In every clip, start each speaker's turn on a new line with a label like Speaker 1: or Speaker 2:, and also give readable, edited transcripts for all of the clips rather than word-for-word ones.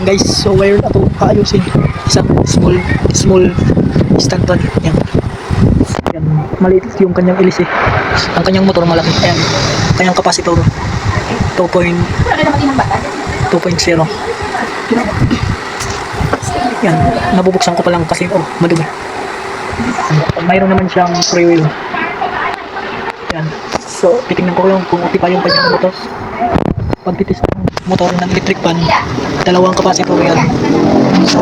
Speaker 1: guys, so ngayon ako ayusin isang small stand fan. Yan. Yan, maliit yung kanyang LC. Ang kanyang motor malaki. Ayan. Kanyang capacitor 2.0. Yan, nabubuksan ko pa lang kasi madumi. Mayroon naman siyang free wheel. Yan. So, titingnan ko yung kung okay pa yung kanyang motor. Pagtitis ng motor ng electric fan, dalawang capacitor yan. So,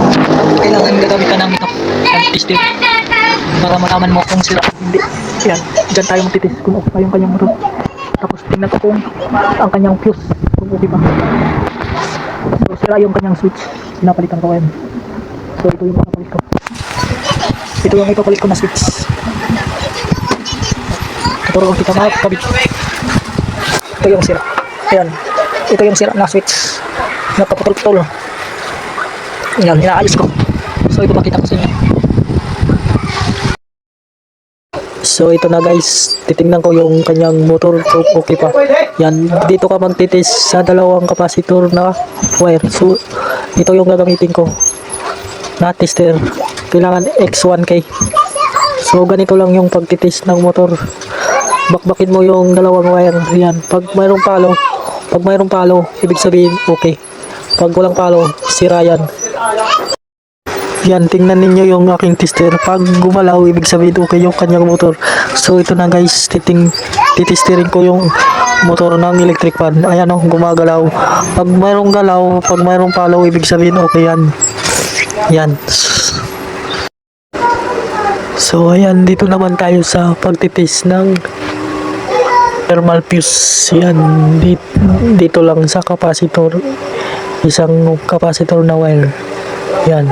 Speaker 1: kailangan gagamit ka ng ito, pag-testing, para malaman mo kung sila hindi. Yan, dyan tayo magtitis kung okay pa yung kanyang motor. Tapos tingnan ko kung ang kanyang fuse, kung okay pa. So, sira yung kanyang switch, pinapalitan ko yan. So, ito yung papalit ko. Ito yung ipapalit ko na switch. Tuturuan kita mga kabit. Ito yung sira. Ayan. Ito yung sira na switch. Napaputol-putol. Ayan, inaayos ko. So, ito pakita ko sa inyo. So, ito na guys. Titingnan ko yung kanyang motor kung okay pa. Yan. Dito ka magtitis sa dalawang kapasitor na wire. So, ito yung gagamitin ko na tester. Kailangan X1K. So, ganito lang yung pagtitis ng motor. Bakbakin mo yung dalawang wire. Yan. Pag mayroong palo, ibig sabihin okay. Pag walang palo, sira yan. Yan, tingnan ninyo yung aking tester. Pag gumalaw, ibig sabihin okay yung kanyang motor. So, ito na guys. Titesterin ko yung motor ng electric fan. Ayan o, gumagalaw. Pag mayroong galaw, pag mayroong palo, ibig sabihin okay yan. Yan. So, ayan, dito naman tayo sa pagtitis ng thermal fuse. Yan, dito lang sa capacitor, isang capacitor na wire. Yan.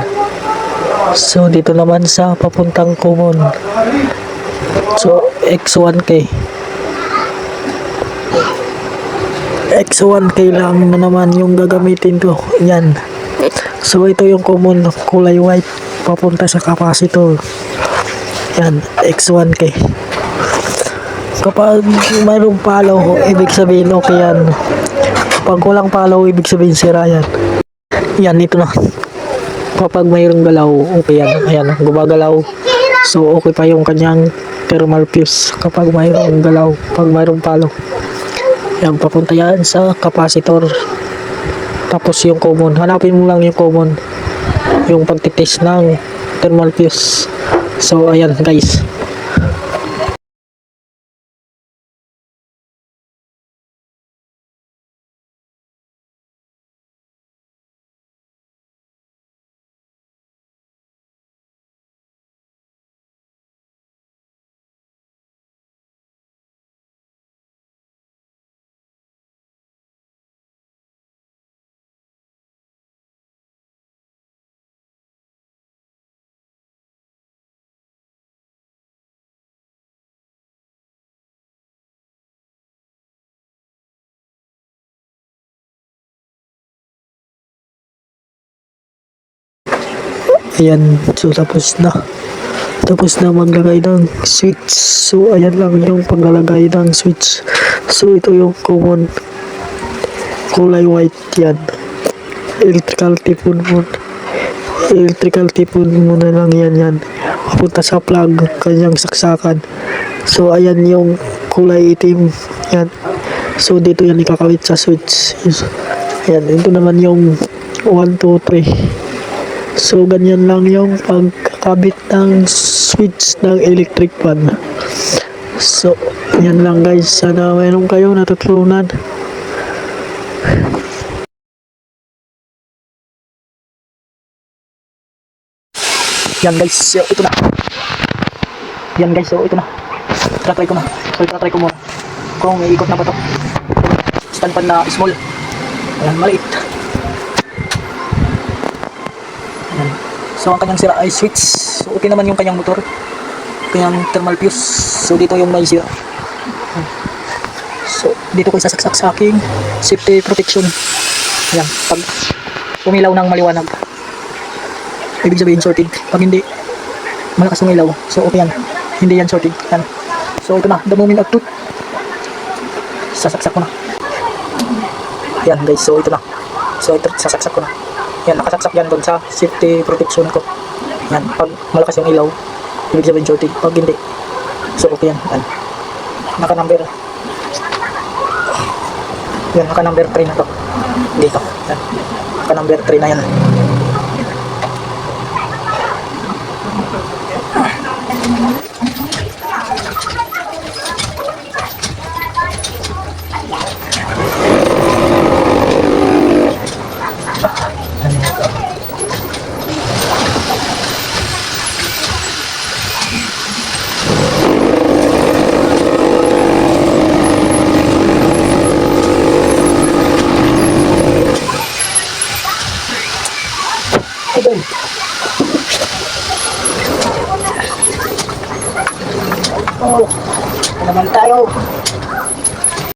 Speaker 1: So, dito naman sa papuntang common. So, X1K lang na naman yung gagamitin ko. Yan. So, ito yung common, kulay white, papunta sa capacitor. Yan, X1K. Kapag mayroong palo, ibig sabihin okay yan. Pag walang palo, ibig sabihin sira yan. Yan, ito na. Kapag mayroong galaw, okay yan. Ayan, gumagalaw. So, okay pa yung kanyang thermal fuse. Kapag mayroong galaw, pag mayroong palo. Yan, papunta yan sa capacitor. Tapos yung common. Hanapin mo lang yung common. Yung pagtitis ng thermal fuse. So, ayan guys. Ayan, so tapos na maglagay ng switch. So ayan lang yung paglalagay ng switch. So ito yung common, kulay white. Yan, electrical tipon muna lang yan papunta sa plug, kanyang saksakan. So ayan yung kulay itim. Yan, so dito yan ikakawit sa switch. Ayan, ito naman yung 1, 2, 3. So, ganyan lang yung pagkakabit ng switch ng electric fan. So, yan lang guys. Sana mayroon kayo natutunan. Yan guys. So, ito na. Yan guys. So, ito na. Try ko na. So, try ko muna. Kung iikot na ba ito. Stand fan na small. Ayan, maliit. So, ang kanyang sira ay switch. So, okay naman yung kanyang motor, kanyang thermal fuse. So, dito yung may sira. So, dito ko isasaksak sa aking safety protection. Ayan, pag umilaw ng maliwanag, ibig sabihin sorted. Pag hindi malakas umilaw, so okay yan. Hindi yan sorted. Yan. So, ito na, the moment of truth. Sasaksak ko na. Yan guys, so ito na. So, ito, sasaksak ko na. Yan, nakasaksak yan doon sa safety protection ko. Yan, pag malakas yung ilaw, ibig sabihin duty. Pag hindi, so okay yan. Yan. Naka-number. Yan, naka-number 3 na to. Dito. Yan. Naka-number 3 na yan. Idol. Oh, naman tayo.